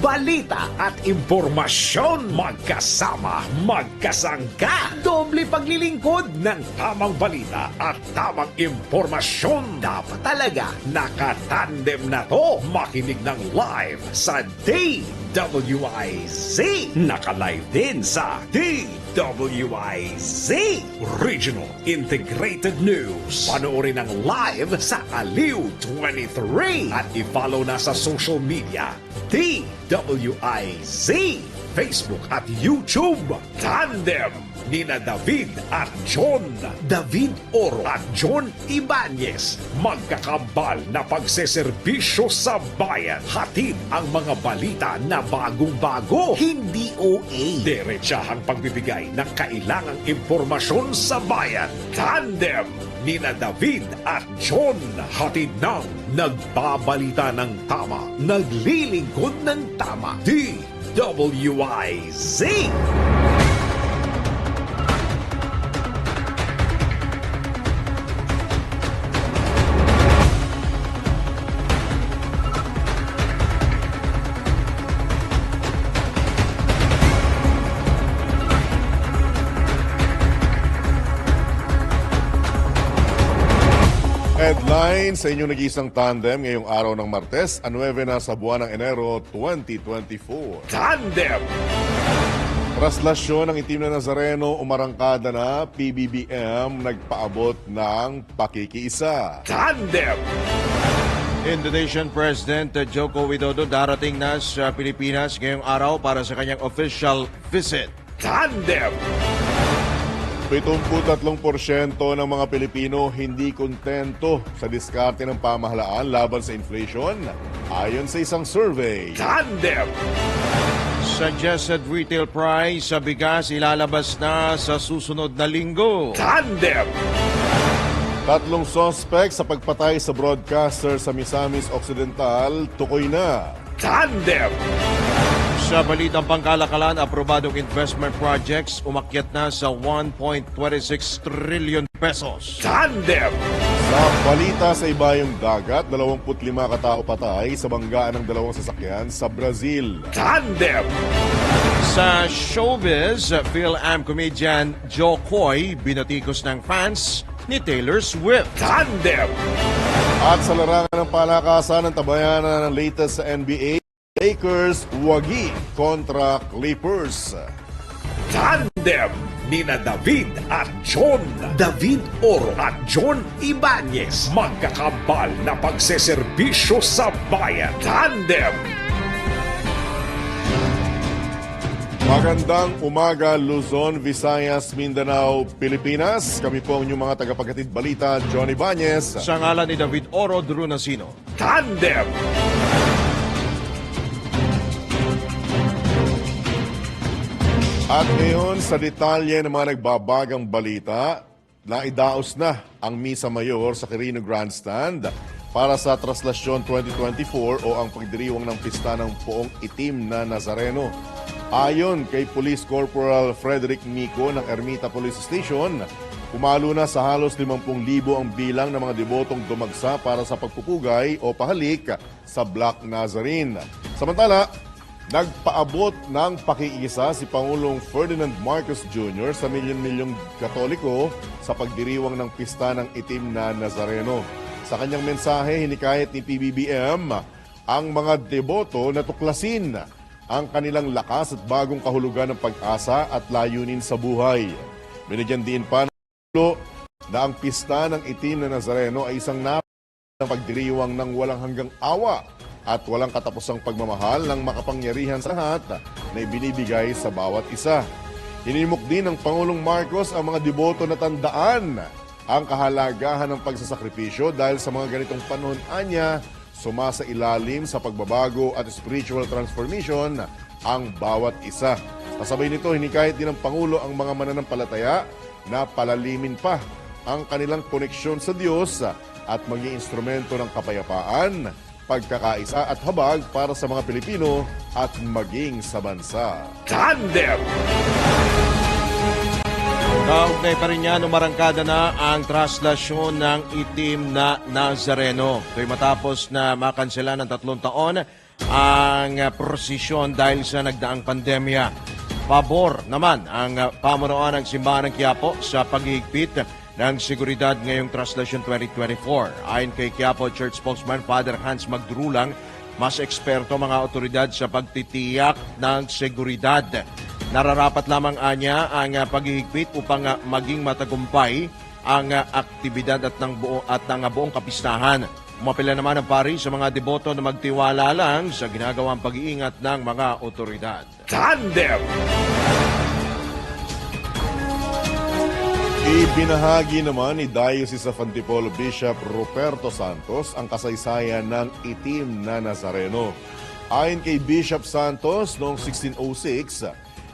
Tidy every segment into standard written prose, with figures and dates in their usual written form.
balita at impormasyon. Magkasama, magkasangka. Doble paglilingkod ng tamang balita at tamang impormasyon. Dapat talaga nakatandem na to. Makinig ng live sa DWIZ. Naka-live din sa DWIZ Regional Integrated News. Panoorin ang live sa Aliw 23 at i-follow na sa social media DWIZ Facebook at YouTube. Tandem nina David at John. David Oro at John Ibanez. Magkakambal na pagseserbisyo sa bayan. Hatid ang mga balita na bagong-bago. Hindi OA. Diretsahang pagbibigay ng kailangang impormasyon sa bayan. Tandem nina David at John. Hatid ng nagbabalita ng tama. Naglilingkod ng tama. DWIZ. Headline sa inyong nag-iisang tandem ngayong araw ng Martes, 9 na sa buwan ng Enero 2024. Tandem. Traslasyon ng Itim na Nazareno umarangkada na, PBBM nagpaabot ng pakikiisa. Tandem. Indonesian President Joko Widodo darating na sa Pilipinas ngayong araw para sa kanyang official visit. Tandem. 73% ng mga Pilipino hindi kontento sa diskarte ng pamahalaan laban sa inflation, ayon sa isang survey. Tandem. Suggested retail price sa bigas ilalabas na sa susunod na linggo. Tandem. 3 suspect sa pagpatay sa broadcaster sa Misamis Occidental, tukoy na. Tandem. Sa balitang pangkalakalan, aprobadong investment projects umakyat na sa 1.26 trillion pesos. Tandem. Sa balita sa ibayong dagat, 25 katao patay sa banggaan ng 2 sasakyan sa Brazil. Tandem. Sa showbiz, Phil-Am comedian Joe Coy binatikos ng fans ni Taylor Swift. Tandem. At sa larangan ng palakasan ng tabayanan ng latest sa NBA, Lakers wagi kontra Clippers. Tandem nina David at John. David Oro at John Ibanez. Magkakambal na pagseserbisyo sa bayan. Tandem. Magandang umaga, Luzon, Visayas, Mindanao, Pilipinas. Kami po ang inyong mga tagapaghatid balita, John Ibanez. Sa ngalan ni David Oro Drunasino. Tandem. At ngayon sa detalye ng mga nagbabagang balita, naidaos na ang Misa Mayor sa Quirino Grandstand para sa Traslasyon 2024 o ang pagdiriwang ng pista ng Poong Itim na Nazareno. Ayon kay Police Corporal Frederick Mico ng Ermita Police Station, pumalo na sa halos 50,000 ang bilang ng mga debotong dumagsa para sa pagpupugay o pahalik sa Black Nazarene. Samantala, nagpaabot ng pakiisa si Pangulong Ferdinand Marcos Jr. sa milyon-milyong Katoliko sa pagdiriwang ng pista ng Itim na Nazareno. Sa kanyang mensahe, hinikayat ni PBBM ang mga deboto na tuklasin ang kanilang lakas at bagong kahulugan ng pag-asa at layunin sa buhay. Binigyan din pa ng Pangulo na ang pista ng Itim na Nazareno ay isang ng pagdiriwang ng walang hanggang awa at walang katapusang pagmamahal ng makapangyarihan sa lahat na ibinibigay sa bawat isa. Hinimok din ng Pangulong Marcos ang mga deboto na tandaan ang kahalagahan ng pagsasakripisyo dahil sa mga ganitong panahon anya, sumasa ilalim sa pagbabago at spiritual transformation ang bawat isa. Kasabay nito, hinikayat din ng Pangulo ang mga mananampalataya na palalimin pa ang kanilang koneksyon sa Diyos at maging instrumento ng kapayapaan, pagkakaisa at habag para sa mga Pilipino at maging sa bansa. Tandem. Kaugnay pa rin yan, umarangkada na ang traslasyon ng Itim na Nazareno. Ito'y matapos na makansela ng 3 taon ang prosesyon dahil sa nagdaang pandemya. Pabor naman ang pamunuan ng Simbahan ng Quiapo sa paghihigpit ng seguridad ngayong Traslasyon 2024. Ayon kay Quiapo Church spokesman Father Hans Magdrulang, mas eksperto mga otoridad sa pagtitiyak ng seguridad. Nararapat lamang anya ang paghihigpit upang maging matagumpay ang aktibidad at ng buong kapistahan. Umapila naman ang pari sa mga deboto na magtiwala lang sa ginagawang pag-iingat ng mga otoridad. Tandem! Ibinahagi naman ni Diocese of Antipolo Bishop Ruperto Santos ang kasaysayan ng itim na Nazareno. Ayon kay Bishop Santos, noong 1606,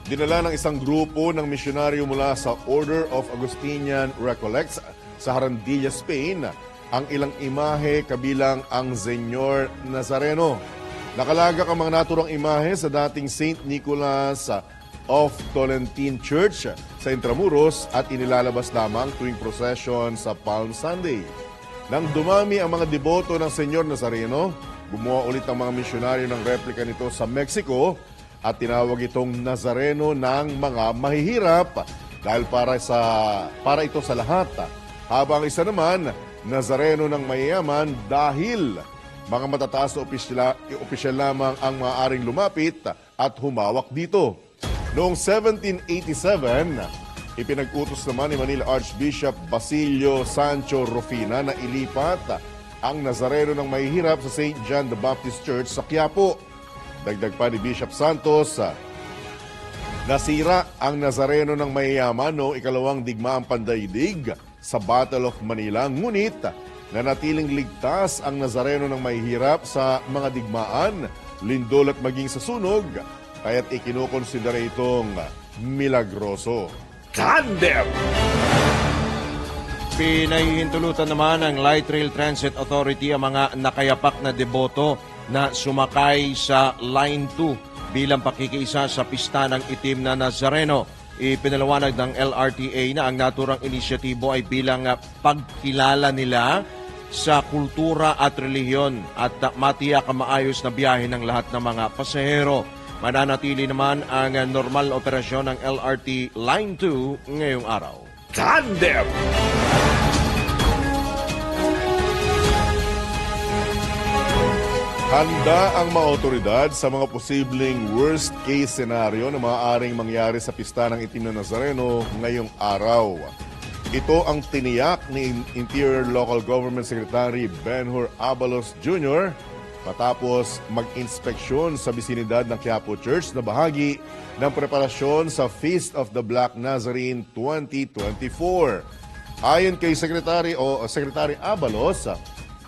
dinala ng isang grupo ng misyonaryo mula sa Order of Augustinian Recollects sa Jarandilla, Spain, ang ilang imahe kabilang ang Senyor Nazareno. Nakalagak ang mga naturang imahe sa dating St. Nicholas of Tolentine Church sa Intramuros at inilalabas lamang tuwing procession sa Palm Sunday. Nang dumami ang mga deboto ng Senyor Nazareno, gumawa ulit ang mga misyonaryo ng replika nito sa Mexico at tinawag itong Nazareno ng mga mahihirap dahil para ito sa lahat. Habang isa naman, Nazareno ng mayayaman dahil mga matataas na opisyal lamang ang maaaring lumapit at humawak dito. Noong 1787, ipinag-utos naman ni Manila Archbishop Basilio Sancho Rufina na ilipat ang Nazareno ng mahihirap sa St. John the Baptist Church sa Quiapo. Dagdag pa ni Bishop Santos, nasira ang Nazareno ng mayayaman noong ikalawang digmaang pandaigdig sa Battle of Manila, ngunit nanatiling ligtas ang Nazareno ng mahihirap sa mga digmaan, lindol at maging sa sunog, kaya't ikinukonsidera itong milagroso. Tandem! Pinahihintulutan naman ng Light Rail Transit Authority ang mga nakayapak na deboto na sumakay sa Line 2 bilang pakikiisa sa pista ng itim na Nazareno. Ipinalawanag ng LRTA na ang naturang inisyatibo ay bilang pagkilala nila sa kultura at relihiyon at matiyak ang maayos na biyahe ng lahat ng mga pasahero. Mananatili naman ang normal operasyon ng LRT Line 2 ngayong araw. Tandem! Handa ang mga otoridad sa mga posibleng worst-case scenario na maaaring mangyari sa pista ng itim na Nazareno ngayong araw. Ito ang tiniyak ni Interior Local Government Secretary Benhur Abalos Jr. matapos mag-inspeksyon sa bisinidad ng Quiapo Church na bahagi ng preparasyon sa Feast of the Black Nazarene 2024. Ayon kay Secretary Abalos,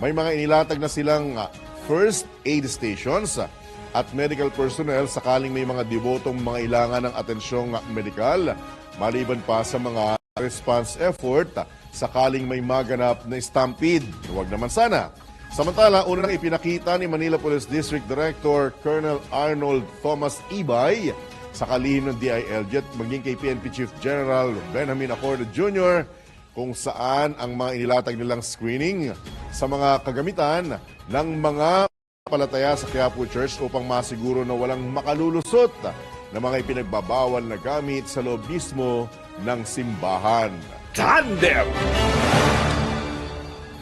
may mga inilatag na silang first aid stations at medical personnel sakaling may mga debotong mga ilangan ng atensyong medikal, maliban pa sa mga response effort sakaling may maganap na stampede. Huwag naman sana. Samantala, una nang ipinakita ni Manila Police District Director Colonel Arnold Thomas Ibay sa kalihim ng DILG maging kay PNP Chief General Benjamin Acorde Jr. kung saan ang mga inilatag nilang screening sa mga kagamitan ng mga palataya sa Quiapo Church upang masiguro na walang makalulusot na mga ipinagbabawal na gamit sa loob mismo ng simbahan. Tandem!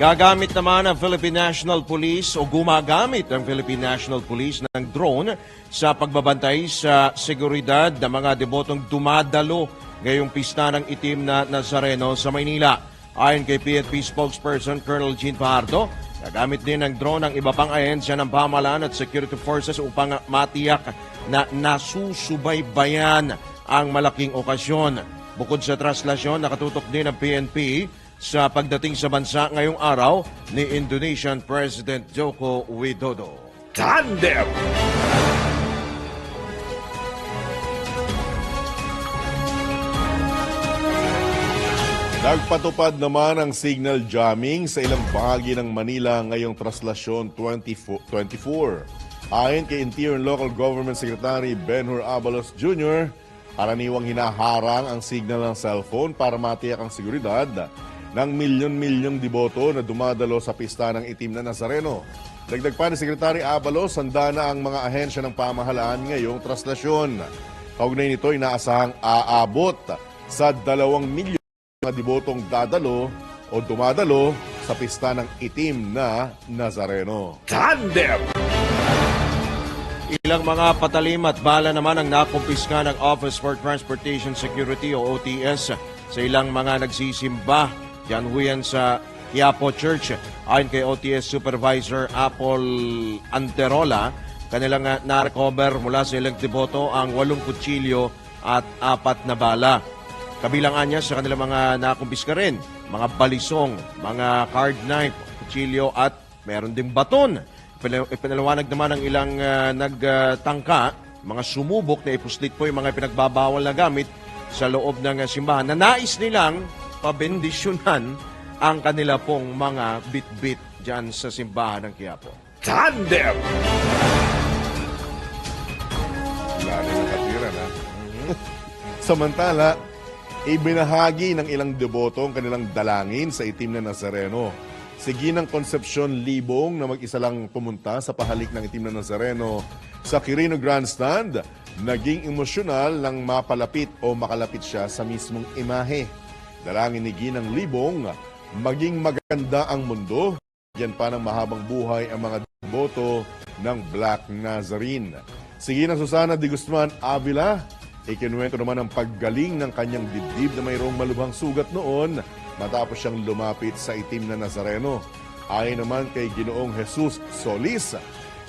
Gagamit naman ang Philippine National Police o gumagamit ang Philippine National Police ng drone sa pagbabantay sa seguridad ng mga debotong dumadalo ngayong pista ng itim na Nazareno sa Maynila. Ayon kay PNP spokesperson Colonel Jean Fajardo, gagamit din ng drone ang iba pang ahensya ng pamahalaan at security forces upang matiyak na nasusubaybayan ang malaking okasyon. Bukod sa traslasyon, nakatutok din ang PNP sa pagdating sa bansa ngayong araw ni Indonesian President Joko Widodo. Tandem! Nagpatupad naman ang signal jamming sa ilang bahagi ng Manila ngayong Traslasyon 2024. Ayon kay Interior and Local Government Secretary Benhur Abalos Jr., karaniwang hinaharang ang signal ng cellphone para matiyak ang seguridad ng milyon-milyong deboto na dumadalo sa pista ng itim na Nazareno. Dagdag pa ni Secretary Abalos, handa na ang mga ahensya ng pamahalaan ngayong traslasyon. Kaugnay nito, inaasahang aabot sa 2 milyon mga debotong dadalo o dumadalo sa pista ng itim na Nazareno. Tandem! Ilang mga patalim at bala naman ang nakumpiska ng Office for Transportation Security o OTS sa ilang mga nagsisimba diyan huyan sa Quiapo Church. Ayon kay OTS Supervisor Apol Anterola, kanilang na-recover mula sa ilang deboto ang 8 kutsilyo at 4 na bala. Kabilang niya sa kanilang mga nakumpiska rin, mga balisong, mga card knife, kutsilyo at meron ding baton. Ipinaliwanag naman ng ilang nagtangka, mga sumubok na ipuslit po yung mga pinagbabawal na gamit sa loob ng simbahan na nais nilang pabendisyonan ang kanila pong mga bit-bit dyan sa simbahan ng Quiapo. Tandem! Lalo na katira na. Samantala, ibinahagi ng ilang deboto ang kanilang dalangin sa itim na Nazareno. Si Ginang Concepcion Libong na mag-isa lang pumunta sa pahalik ng itim na Nazareno sa Quirino Grandstand, naging emosyonal nang mapalapit o makalapit siya sa mismong imahe. Dalangin ni Ginang Libong, maging maganda ang mundo, yan pa ng mahabang buhay ang mga deboto ng Black Nazarene. Si Ginang Susana de Guzman Avila, ikinuwento naman ang paggaling ng kanyang dibdib na mayroong malubhang sugat noon matapos siyang lumapit sa itim na Nazareno. Ayon naman kay Ginoong Jesus Solis,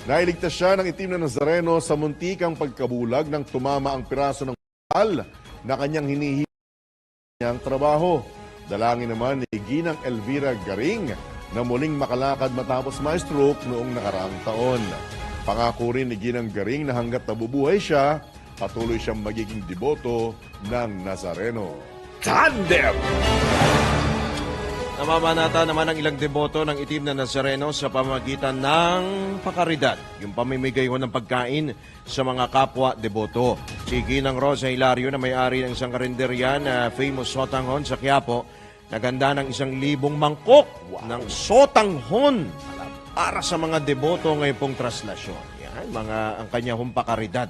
nailigtas siya ng itim na Nazareno sa muntikang pagkabulag nang tumama ang piraso ng bakal na kanyang hinihintay niyang trabaho. Dalangin naman ni Ginang Elvira Garing na muling makalakad matapos ma-stroke noong nakaraang taon. Pangako rin ni Ginang Garing na hanggat nabubuhay siya, patuloy siyang magiging deboto ng Nazareno. Tandem! Namamanata naman ang ilang deboto ng itim na Nazareno sa pamamagitan ng pakaridad, yung pamimigay ho ng pagkain sa mga kapwa deboto. Si Ginang Rosa Hilario na may-ari ng isang karinderya na famous sotanghon sa Quiapo, naganda ng 1,000 mangkok ng sotanghon para sa mga deboto ngayong pong traslasyon. Yan, ang kanya hong pakaridad.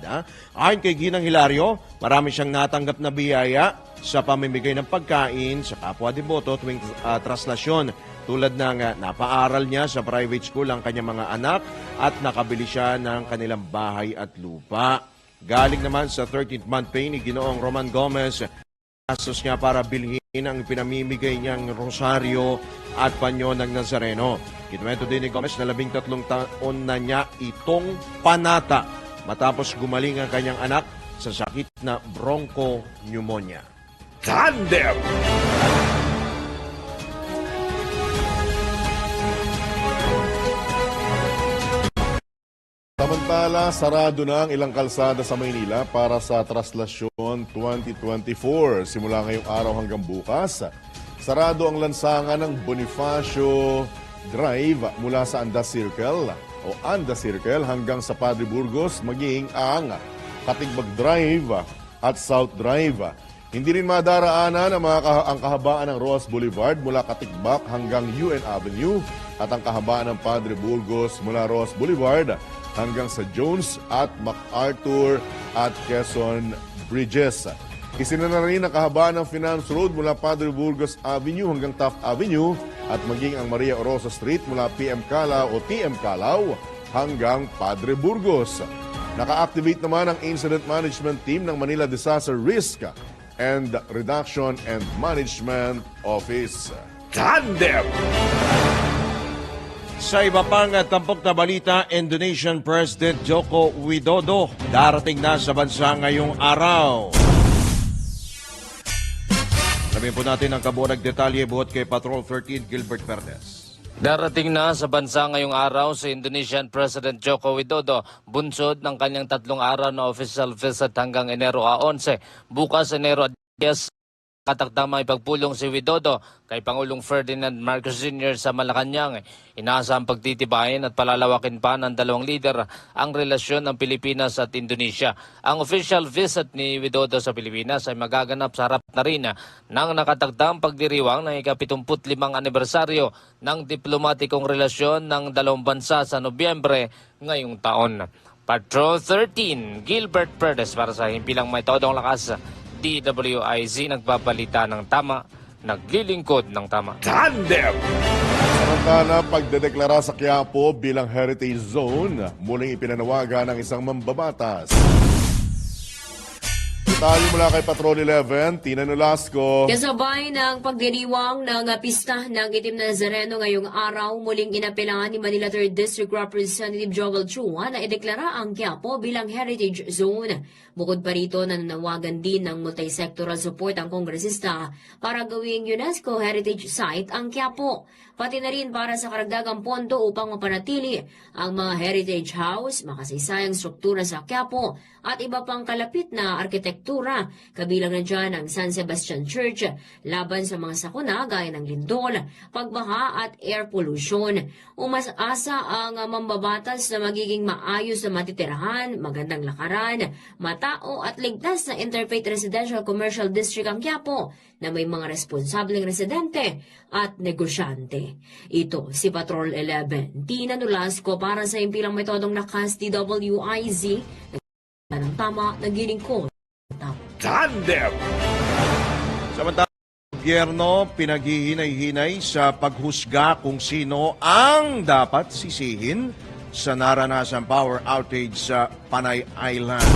Ayon kay Ginang Hilario, marami siyang natanggap na biyaya sa pamimigay ng pagkain sa kapwa deboto tuwing traslasyon. Tulad ng napaaral niya sa private school ang kanyang mga anak at nakabili siya ng kanilang bahay at lupa. Galing naman sa 13th month pay ni Ginoong Roman Gomez, gastos niya para bilhin ang pinamimigay niyang rosaryo at panyo ng Nazareno. Kinuwento din ni Gomez na 13 taon na niya itong panata matapos gumaling ang kanyang anak sa sakit na bronchopneumonia. Tandem! Samantala, sarado na ang ilang kalsada sa Maynila para sa Traslasyon 2024. Simula ngayong araw hanggang bukas, sarado ang lansangan ng Bonifacio Drive mula sa Anda Circle hanggang sa Padre Burgos, maging ang Katigbag Drive at South Drive. Hindi rin madaraanan ang kahabaan ng Roas Boulevard mula Katigbak hanggang UN Avenue at ang kahabaan ng Padre Burgos mula Roas Boulevard hanggang sa Jones at MacArthur at Quezon Bridges. Isinana rin ang kahabaan ng Finance Road mula Padre Burgos Avenue hanggang Taft Avenue at maging ang Maria Orosa Street mula PM Calao o TM Calao hanggang Padre Burgos. Naka-activate naman ang Incident Management Team ng Manila Disaster Risk and Reduction and Management Office. Tandem! Sa iba pang tampok na balita, Indonesian President Joko Widodo darating na sa bansa ngayong araw. Sabihin po natin ang kabuoang detalye buhat kay Patrol 13 Gilbert Perez. Darating na sa bansa ngayong araw si Indonesian President Joko Widodo, bunsod ng kanyang 3 araw na official visit hanggang Enero 11. Bukas Enero 10 Katakdang maipagpulong si Widodo kay Pangulong Ferdinand Marcos Jr. sa Malacanang. Inaasang pagtitibayin at palalawakin pa ng dalawang lider ang relasyon ng Pilipinas at Indonesia. Ang official visit ni Widodo sa Pilipinas ay magaganap sa harap na rin ng nakatagdang pagdiriwang ng ika-75 anibersaryo ng diplomatikong relasyon ng dalawang bansa sa Nobyembre ngayong taon. Patrol 13, Gilbert Perez para sa Himpilang May Todong Lakas. DWIZ nagbabalita ng tama, naglilingkod ng tama. Tandem! Samantala, pagdedeklara sa Quiapo bilang Heritage Zone, muling ipinanawagan ng isang mambabatas. Detalye mula kay Patrol 11, Tina Nolasco. Kasabay ng pagdiriwang ng pista ng Itim na Nazareno ngayong araw, muling inapelaan ni Manila 3rd District Representative Joel Chua na ideklara ang Quiapo bilang Heritage Zone. Bukod pa rito, nananawagan din ng multi-sectoral support ang kongresista para gawing UNESCO Heritage Site ang Quiapo. Pati na rin para sa karagdagang pondo upang mapanatili ang mga heritage house, makasaysayang struktura sa Quiapo at iba pang kalapit na arkitektura. Kabilang na dyan ang San Sebastian Church, laban sa mga sakuna gaya ng lindol, pagbaha at air pollution. Umasasa ang mambabatas na magiging maayos na matitirahan, magandang lakaran, matao at ligtas na interfaith residential commercial district ang Quiapo na may mga responsableng residente at negosyante. Ito si Patrol 11, Tina Nolasco para sa Himpilang May Todong Lakas, DWIZ. Ng tama, naglilingkod. Tandem! Samantala, ang gobyerno pinaghihinay-hinay sa paghusga kung sino ang dapat sisihin sa naranasang power outage sa Panay Island.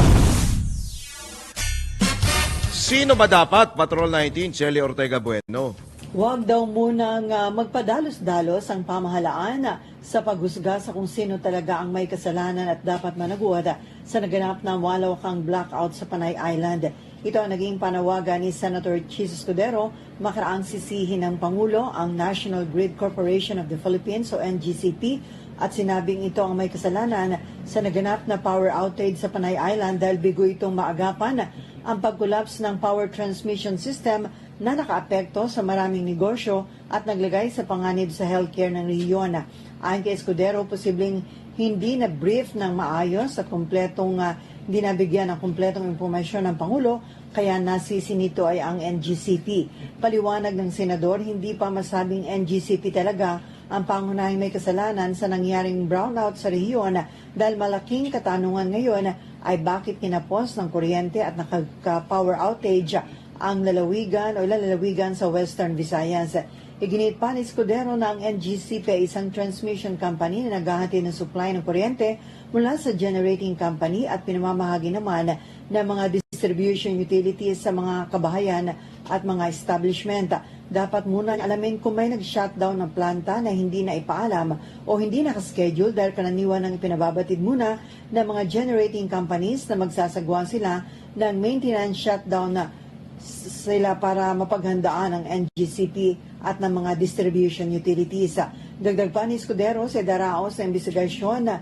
Sino ba dapat? Patrol 19, Celi Ortega Bueno. Huwag daw munang magpadalos-dalos ang pamahalaan sa paghusga sa kung sino talaga ang may kasalanan at dapat managuad sa naganap na malawakang blackout sa Panay Island. Ito ang naging panawagan ni Senator Chis Escudero makaraang sisihin ng Pangulo ang National Grid Corporation of the Philippines o NGCP at sinabing ito ang may kasalanan sa naganap na power outage sa Panay Island dahil bigo itong maagapan ang pag-collapse ng power transmission system na nakaapekto sa maraming negosyo at naglagay sa panganib sa healthcare ng rehiyon. Ayon kay Escudero, posibleng hindi na brief ng maayos at kumpletong hindi nabigyan ng kumpletong impormasyon ng Pangulo, kaya nasisi nito ay ang NGCP. Paliwanag ng Senador, hindi pa masabing NGCP talaga ang pangunahing may kasalanan sa nangyaring brownout sa rehiyon dahil malaking katanungan ngayon ay bakit kinapos ng kuryente at nakaka-power outage ang lalawigan o ilang lalawigan sa Western Visayas. Iginit pa ni Escudero na ang NGCP ay isang transmission company na naghahatid ng supply ng kuryente mula sa generating company at pinamamahagi naman ng mga distribution utilities sa mga kabahayan at mga establishment. Dapat muna alamin kung may nag-shutdown ng planta na hindi na ipaalam o hindi nakaschedule dahil kananiwan ng ipinababatid muna ng mga generating companies na magsasagwa sila ng maintenance shutdown na sila para mapaghandaan ng NGCP at ng mga distribution utilities. Dagdag pa ni Escudero, sa daraos na investigasyon na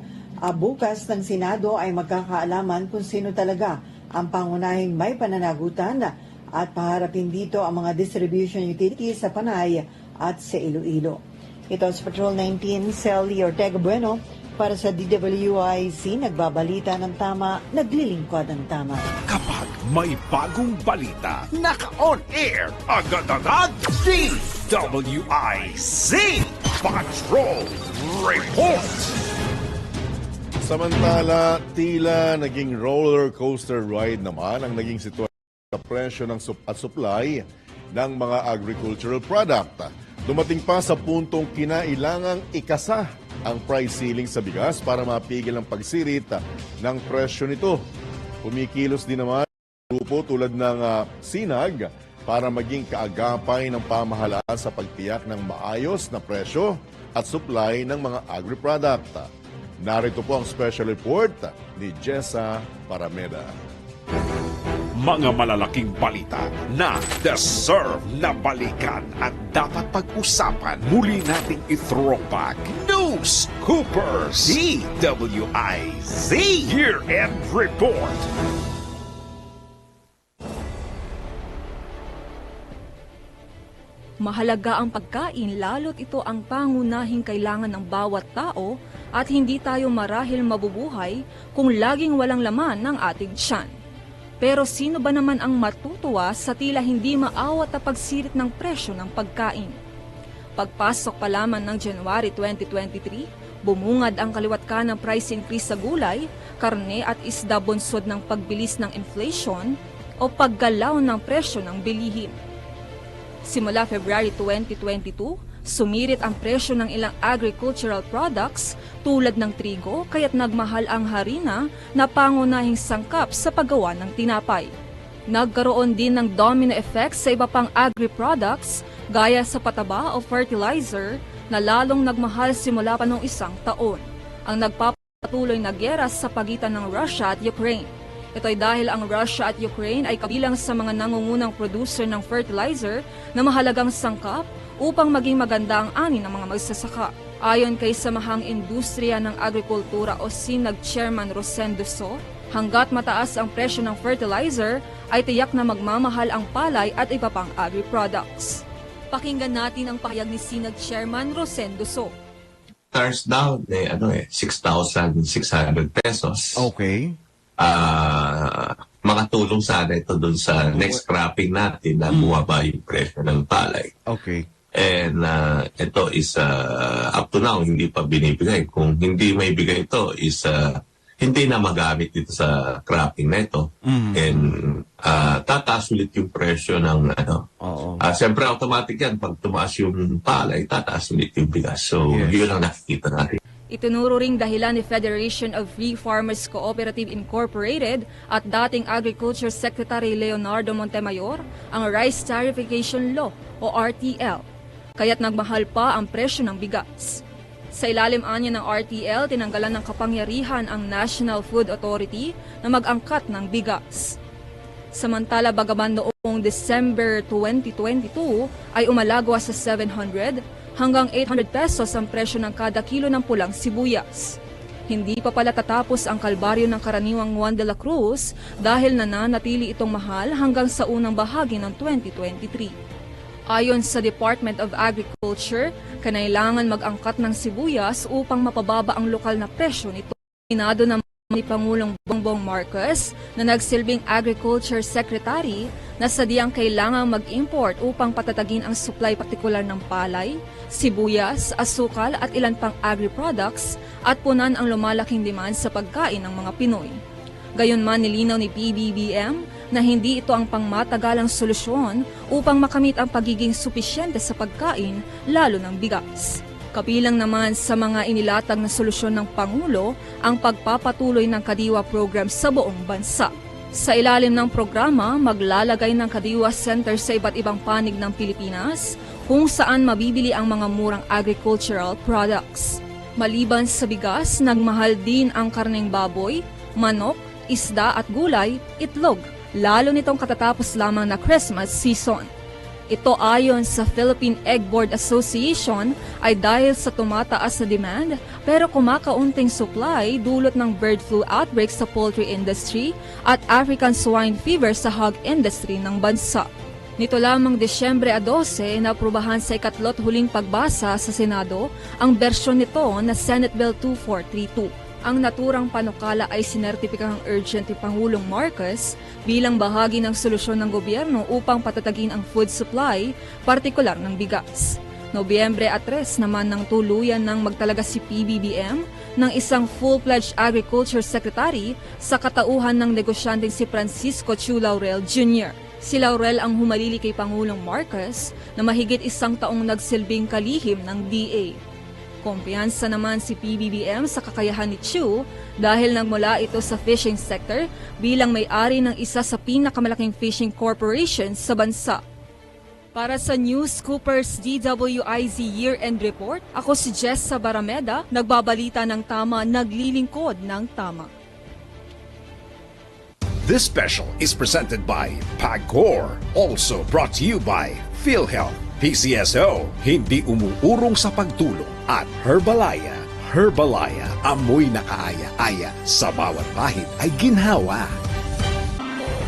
bukas ng Senado ay magkakaalaman kung sino talaga ang pangunahing may pananagutan at paharapin dito ang mga distribution utilities sa Panay at sa Iloilo. Ito sa Patrol 19, Celi Ortega Bueno para sa DWIC, nagbabalita ng tama, naglilingkod ng tama. Kapag may bagong balita, naka-on air, agad-agad, DWIZ Patrol Report! Samantala, tila naging roller coaster ride naman ang naging sitwasyon sa presyo ng at supply ng mga agricultural product. Dumating pa sa puntong kinailangang ikasa ang price ceiling sa bigas para mapigil ang pagsirit ng presyo nito. Kumikilos din naman ang grupo tulad ng Sinag para maging kaagapay ng pamahalaan sa pagtiyak ng maayos na presyo at supply ng mga agri-product. Narito po ang special report ni Jessa Parameda. Mga malalaking balita na deserve na balikan at dapat pag-usapan, muli nating i-throwback. News Coopers DWIZ Year-End Report. Mahalaga ang pagkain lalo't ito ang pangunahing kailangan ng bawat tao at hindi tayo marahil mabubuhay kung laging walang laman ng ating tiyan. Pero sino ba naman ang matutuwa sa tila hindi maawat na pagsirit ng presyo ng pagkain? Pagpasok pa lamang ng January 2023, bumungad ang kaliwat ka ng price increase sa gulay, karne at isda bunsod ng pagbilis ng inflation o paggalaw ng presyo ng bilihin. Simula February 2022, sumirit ang presyo ng ilang agricultural products tulad ng trigo kaya't nagmahal ang harina na pangunahing sangkap sa paggawa ng tinapay. Nagkaroon din ng domino effect sa iba pang agri-products gaya sa pataba o fertilizer na lalong nagmahal simula pa noong isang taon. Ang nagpapatuloy na giyera sa pagitan ng Russia at Ukraine. Ito ay dahil ang Russia at Ukraine ay kabilang sa mga nangungunang producer ng fertilizer na mahalagang sangkap upang maging maganda ang ani ng mga magsasaka. Ayon kay Samahang Industriya ng Agrikultura o SINAG Chairman Rosendo So, hanggat mataas ang presyo ng fertilizer, ay tiyak na magmamahal ang palay at iba pang agri-products. Pakinggan natin ang pahayag ni SINAG Chairman Rosendo So. Cars down, 6,600 pesos. Okay. Makatulong sana ito dun sa next cropping natin na bumaba yung presyo ng palay. Okay. And ito is up to now hindi pa binibigay. Kung hindi may bigay ito is hindi na magamit dito sa cropping na ito. And tataas ulit yung presyo ng Oo. siyempre automatic yan. Pag tumaas yung palay, tataas ulit yung bigas. So yun ang nakikita natin. Itinuro ring dahilan ni Federation of Free Farmers Cooperative Incorporated at dating Agriculture Secretary Leonardo Montemayor ang Rice Tariffication Law o RTL, kaya't nagmahal pa ang presyo ng bigas. Sa ilalim anya ng RTL, tinanggalan ng kapangyarihan ang National Food Authority na mag-angkat ng bigas. Samantala, bagaman noong December 2022 ay umalagwa sa 700 hanggang 800 pesos ang presyo ng kada kilo ng pulang sibuyas. Hindi pa pala tatapos ang kalbaryo ng karaniwang Juan de la Cruz dahil nananatili itong mahal hanggang sa unang bahagi ng 2023. Ayon sa Department of Agriculture, kinailangan mag-angkat ng sibuyas upang mapababa ang lokal na presyo nito. Pinado naman ni Pangulong Bongbong Marcos na nagsilbing Agriculture Secretary na sadyang kailangang mag-import upang patatagin ang supply partikular ng palay, sibuyas, asukal at ilan pang agri-products at punan ang lumalaking demand sa pagkain ng mga Pinoy. Gayunman nilinaw ni PBBM na hindi ito ang pangmatagalang solusyon upang makamit ang pagiging supisyente sa pagkain, lalo ng bigas. Kabilang naman sa mga inilatag na solusyon ng Pangulo ang pagpapatuloy ng Kadiwa program sa buong bansa. Sa ilalim ng programa, maglalagay ng Kadiwa Center sa iba't ibang panig ng Pilipinas kung saan mabibili ang mga murang agricultural products. Maliban sa bigas, nagmahal din ang karneng baboy, manok, isda at gulay, itlog, lalo nitong katatapos lamang na Christmas season. Ito ayon sa Philippine Egg Board Association ay dahil sa tumataas na demand pero kumakaunting supply dulot ng bird flu outbreak sa poultry industry at African swine fever sa hog industry ng bansa. Nito lamang Desyembre 12 na aprubahan sa ikatlot huling pagbasa sa Senado ang bersyon nito na Senate Bill 2432. Ang naturang panukala ay sinertipikang urgent ni Pangulong Marcos bilang bahagi ng solusyon ng gobyerno upang patatagin ang food supply, partikular ng bigas. Nobyembre 3 naman ng tuluyan ng magtalaga si PBBM ng isang full-fledged agriculture secretary sa katauhan ng negosyanteng si Francisco Chu Laurel Jr. Si Laurel ang humalili kay Pangulong Marcos na mahigit isang taong nagsilbing kalihim ng DA. Kumpiyansa naman si PBBM sa kakayahan ni Chu dahil nagmula ito sa fishing sector bilang may-ari ng isa sa pinakamalaking fishing corporation sa bansa. Para sa News Scoopers DWIZ Year-End Report, ako si Jessa Barameda, nagbabalita ng tama, naglilingkod ng tama. This special is presented by Pagcor, also brought to you by PhilHealth, PCSO, hindi umuurong sa pagtulong, at Herbalaya. Herbalaya, amoy nakaaya-aya, sa bawat pahid ay ginhawa.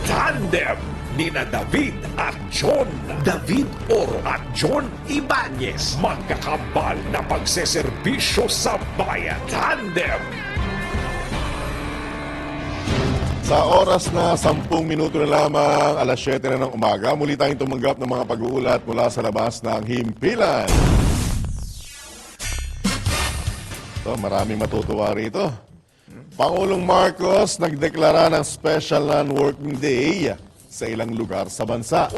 Tandem nina David at John. David Oro at John Ibanez. Magkakambal na pagseserbisyo sa bayan. Tandem. Sa oras na 10 minuto na lamang, alas 7 na ng umaga, muli tayong tumanggap ng mga pag-uulat mula sa labas ng himpilan. So, maraming matutuwa rito. Pangulong Marcos nagdeklara ng special non-working day sa ilang lugar sa bansa.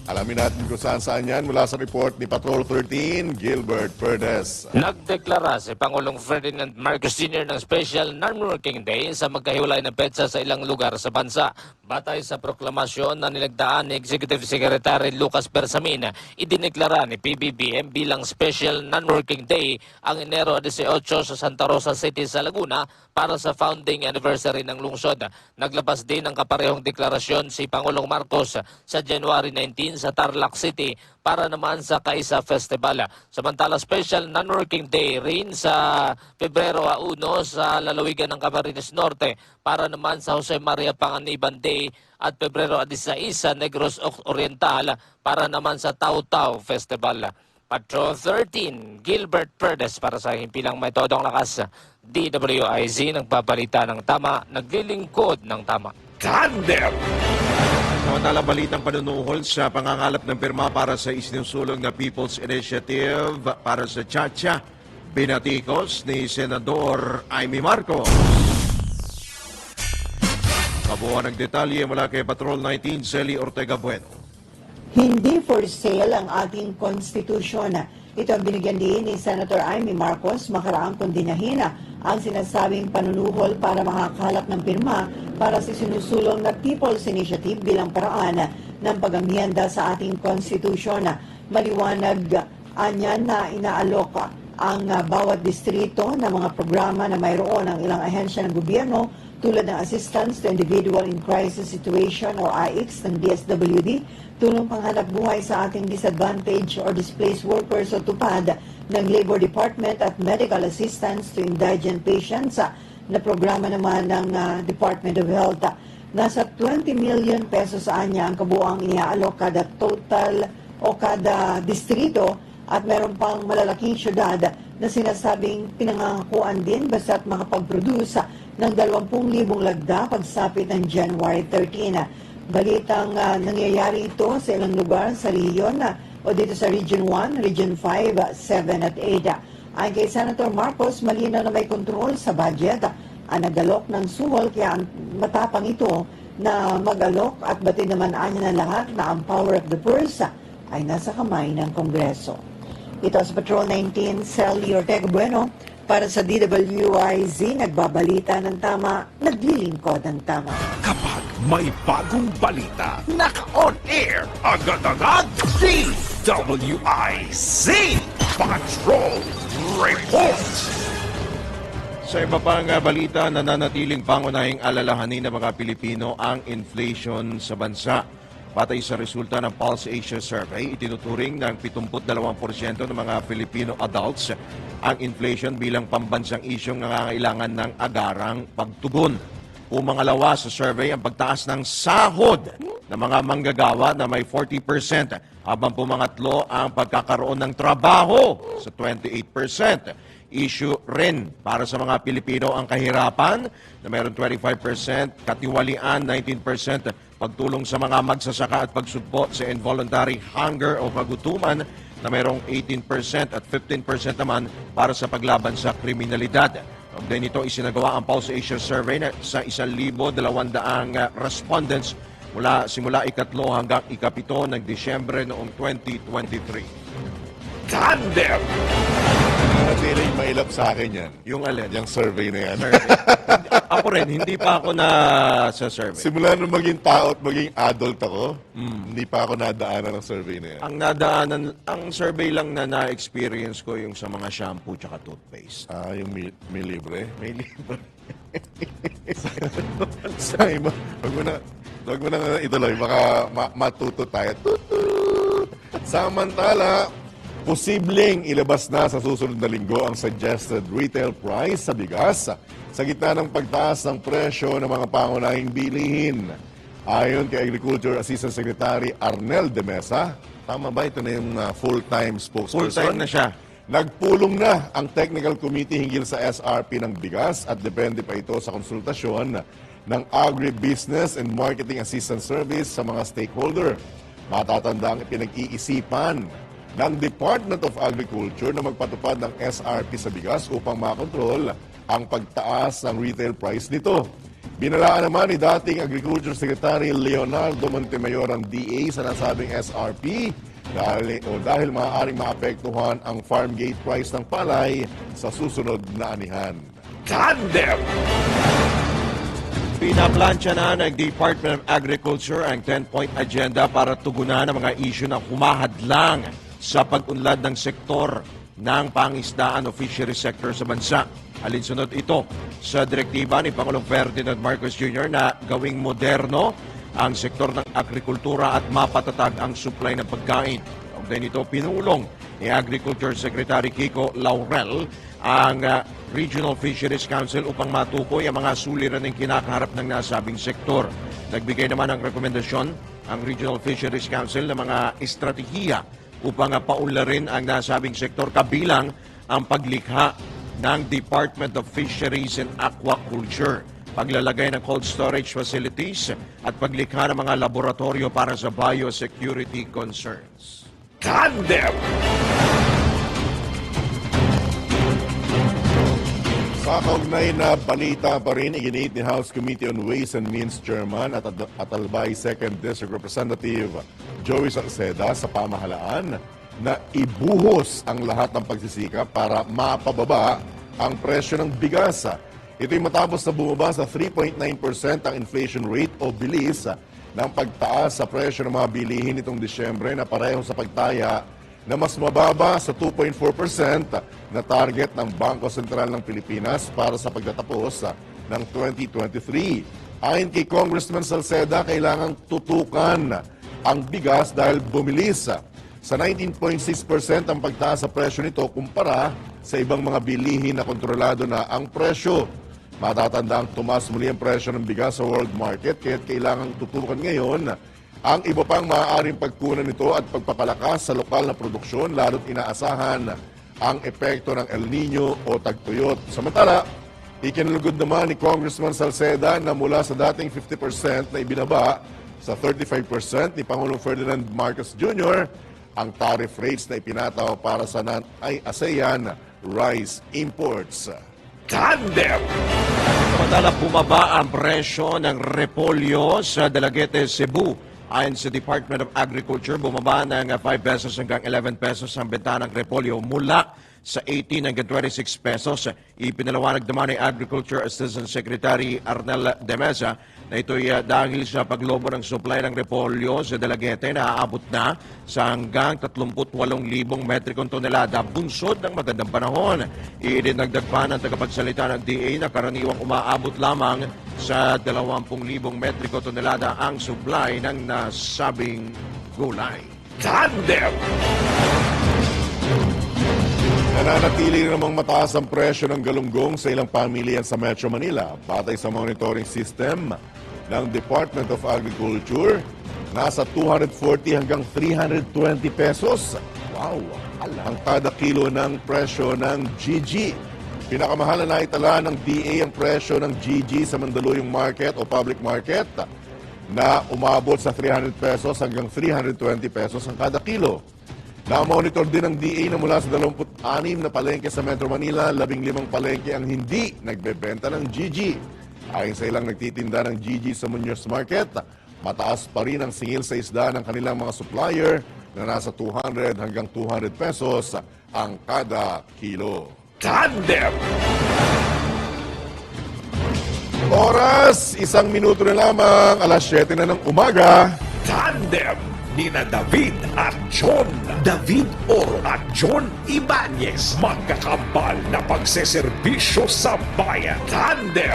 Alamin natin kung saan yan mula sa report ni Patrol 13, Gilbert Perdes. Nagdeklara si Pangulong Ferdinand Marcos Sr. ng Special Non-Working Day sa magkahiwalay na petsa sa ilang lugar sa bansa. Batay sa proklamasyon na nilagdaan ni Executive Secretary Lucas Bersamin, idineklara ni PBBM bilang Special Non-Working Day ang Enero 18 sa Santa Rosa City sa Laguna para sa founding anniversary ng lungsod. Naglabas din ng kaparehong deklarasyon si Pangulong Marcos sa January 19 sa Tarlac City para naman sa Kaisa Festival. Samantala, Special Non-Working Day rin sa Pebrero 1 sa lalawigan ng Camarines Norte para naman sa Jose Maria Panganiban Day at Pebrero 16 sa Negros Oriental para naman sa Taw-Taw Festival. Patrol 13, Gilbert Perdes para sa Himpilang May Todong Lakas. DWIZ, nagbabalita ng tama, naglilingkod ng tama. Tandem. Samantala, balitang panunuhol sa pangangalap ng pirma para sa isinusulong na People's Initiative para sa Chacha, binatikos ni Senador Amy Marcos. Kabuuan ng detalye mula kay Patrol 19, Celi Ortega Bueno. Hindi for sale ang ating konstitusyon. Ito ang binigyan din ni Senator Amy Marcos makaraang kondinahin ang sinasabing panunuhol para makakalap ng pirma para sa sinusulong na People's Initiative bilang paraan ng pag-amyenda sa ating konstitusyon. Maliwanag anya na inaalok ang bawat distrito ng mga programa na mayroon ang ilang ahensya ng gobyerno tulad ng Assistance to Individual in Crisis Situation o AICS ng DSWD, tulong panghanap buhay sa ating disadvantaged or displaced workers o tupad ng Labor Department at Medical Assistance to Indigent Patients na programa naman ng Department of Health. Nasa 20 million pesos anya ang kabuuang iniaalok kada total o kada distrito at meron pang malalaking syudad na sinasabing pinangangakuan din basta't makapag-produce ng 20,000 lagda pagsapit ng January 13. Balitang nangyayari ito sa ilang lugar sa rehiyon o dito sa Region 1, Region 5, 7 at 8. Ayon kay Senator Marcos, malinaw na may kontrol sa budget ang nagalok ng suhol kaya matapang ito na mag-alok at batid naman anya na lahat na ang power of the purse ay nasa kamay ng Kongreso. Ito sa Patrol 19, Celi Ortega Bueno para sa DWIZ, nagbabalita ng tama, naglilingkod ng tama. Kapag may bagong balita, naka-on air, agad-agad, DWIZ Patrol Report. Sa iba pang balita, nananatiling pangunahing alalahanin ng mga Pilipino ang inflation sa bansa. Batay sa resulta ng Pulse Asia Survey, itinuturing ng 72% ng mga Filipino adults ang inflation bilang pambansang isyong nangangailangan ng agarang pagtugon. Pumangalawa sa survey ang pagtaas ng sahod ng mga manggagawa na may 40%, habang pumangatlo ang pagkakaroon ng trabaho sa 28%. Issue rin para sa mga Pilipino ang kahirapan na mayroon 25%, katiwalian 19%, pagtulong sa mga magsasaka at pagsugpo sa involuntary hunger o kagutuman na mayroong 18% at 15% naman para sa paglaban sa kriminalidad. Kaugnay nito, isinagawa ang Pulse Asia Survey sa 1,200 respondents simula ikatlo hanggang ikapito ng Disyembre noong 2023. Tandem. Natiling mailap sa akin yan. Yung alin? Yung survey na yan. Ako rin, hindi pa ako na sa survey. Simula nung maging tao at maging adult ako, hindi pa ako nadaanan ng survey na yan. Ang survey lang na na-experience ko yung sa mga shampoo tsaka toothpaste. Yung may libre. May libre. Sabi mo, wag mo na ituloy, baka matuto tayo. Tutut! Samantala, posibleng ilabas na sa susunod na linggo ang suggested retail price sa bigas sa gitna ng pagtaas ng presyo ng mga pangunahing bilihin. Ayon kay Agriculture Assistant Secretary Arnel de Mesa, tama ba ito na yung full-time spokesperson? Full-time na siya. Nagpulong na ang Technical Committee hinggil sa SRP ng bigas at depende pa ito sa konsultasyon ng Agribusiness and Marketing Assistance Service sa mga stakeholder. Matatanda ang pinag-iisipan ng Department of Agriculture na magpatupad ng SRP sa bigas upang makontrol ang pagtaas ng retail price nito. Binalaan naman ni dating Agriculture Secretary Leonardo Montemayor ang DA sa nasabing SRP dahil maaaring maapektuhan ang farm gate price ng palay sa susunod na anihan. Tandem! Pinaplansya na ng Department of Agriculture ang 10-point agenda para tugunan ang mga isyu na humahadlang sa pag-unlad ng sektor ng pangisdaan o fishery sector sa bansa. Alinsunod ito sa direktiba ni Pangulong Ferdinand Marcos Jr. na gawing moderno ang sektor ng agrikultura at mapatatag ang supply ng pagkain. Kaugnay nito, pinulong ni Agriculture Secretary Kiko Laurel ang Regional Fisheries Council upang matukoy ang mga suliraning kinakaharap ng nasabing sektor. Nagbigay naman ng rekomendasyon ang Regional Fisheries Council ng mga estratehiya upang paunlarin ang nasabing sektor kabilang ang paglikha ng Department of Fisheries and Aquaculture, paglalagay ng cold storage facilities at paglikha ng mga laboratorio para sa biosecurity concerns. Tandem! Sa kaugnay na balita pa rin, iginit ni House Committee on Ways and Means Chairman at Albay 2nd District Representative Joey Salceda sa pamahalaan na ibuhos ang lahat ng pagsisikap para mapababa ang presyo ng bigas. Ito'y matapos na bumaba sa 3.9% ang inflation rate o bilis ng pagtaas sa presyo ng mga bilihin nitong Disyembre na pareho sa pagtaya na mas mababa sa 2.4% na target ng Bangko Sentral ng Pilipinas para sa pagtatapos ng 2023. Ayon kay Congressman Salceda, kailangang tutukan ang bigas dahil bumilis sa 19.6% ang pagtaas sa presyo nito kumpara sa ibang mga bilihin na kontrolado na ang presyo. Matatanda ang tumaas muli ang presyo ng bigas sa world market kaya kailangang tutukan ngayon ang iba pang maaaring pagkunan nito at pagpapalakas sa lokal na produksyon lalo't inaasahan ang epekto ng El Nino o tagtuyot. Samantala, ikinalugod naman ni Congressman Salceda na mula sa dating 50% na ibinaba sa 35% ni Pangulong Ferdinand Marcos Jr. ang tariff rates na ipinataw para sa ASEAN rice imports. Tandem! Samantala, bumaba ang presyo ng repolyo sa Dalaguete, Cebu. Ayon sa Department of Agriculture, bumaba ng 5 pesos hanggang 11 pesos ang benta ng repolyo mula sa 18 hanggang 26 pesos. Ipinalawanag naman ni Agriculture Assistant Secretary Arnel de Mesa na ito'y dahil sa paglobo ng supply ng repolyo sa Dalaguete na aabot na sa hanggang 38,000 metrikong tonelada bunsod ng magandang panahon. Idinagdag pa ng tagapagsalita ng DA na karaniwang umaabot lamang sa 20,000 metriko tonelada ang supply ng nasabing gulay. Tandem! Nananatili namang mataas ang presyo ng galunggong sa ilang pamilya sa Metro Manila. Batay sa monitoring system ng Department of Agriculture, nasa 240 hanggang 320 pesos. Wow! Ang kada kilo ng presyo ng GG. Pinakamahala na itala ng DA ang presyo ng GG sa Mandaluyong Market o Public Market na umabot sa 300 pesos hanggang 320 pesos ang kada kilo. Na-monitor din ng DA na mula sa 26 na palengke sa Metro Manila, 15 palengke ang hindi nagbebenta ng GG. Ayon sa ilang nagtitinda ng GG sa Muñoz Market, mataas pa rin ang singil sa isda ng kanilang mga supplier na nasa 200 hanggang 200 pesos ang kada kilo. Tandem! Oras, 1 minuto na lamang, alas 7 na ng umaga. Tandem! Nina David at John. David Oro at John Ibanez. Magkakambal na pagseserbisyo sa bayan. Tandem!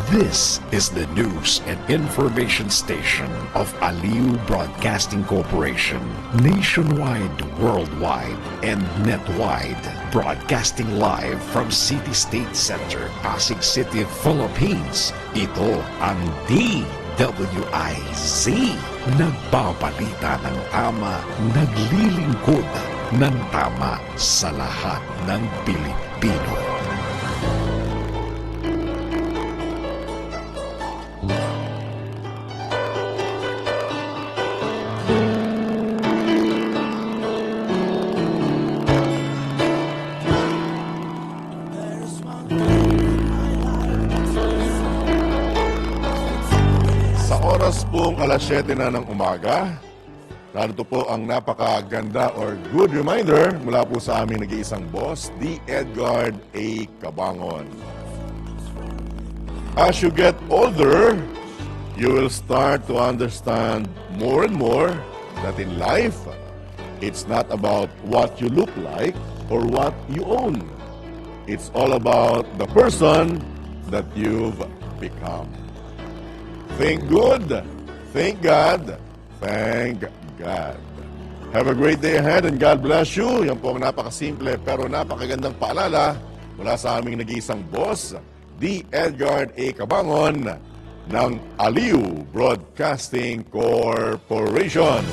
This is the news and information station of Aliu Broadcasting Corporation. Nationwide, worldwide, and netwide. Broadcasting live from City State Center, Pasig City, Philippines. Ito ang DWIZ. Nagbabalita ng tama, naglilingkod ng tama sa lahat ng Pilipino. Sa oras pong alas 7 na ng umaga, narito po ang napakaganda or good reminder mula po sa aming nag-iisang boss, D. Edgard A. Cabangon. As you get older, you will start to understand more and more that in life, it's not about what you look like or what you own. It's all about the person that you've become. Think good, thank God, thank God. Have a great day ahead and God bless you. Yan po ang napakasimple pero napakagandang paalala mula sa aming nag-iisang boss, D. Edgard A. Cabangon ng Aliu Broadcasting Corporation.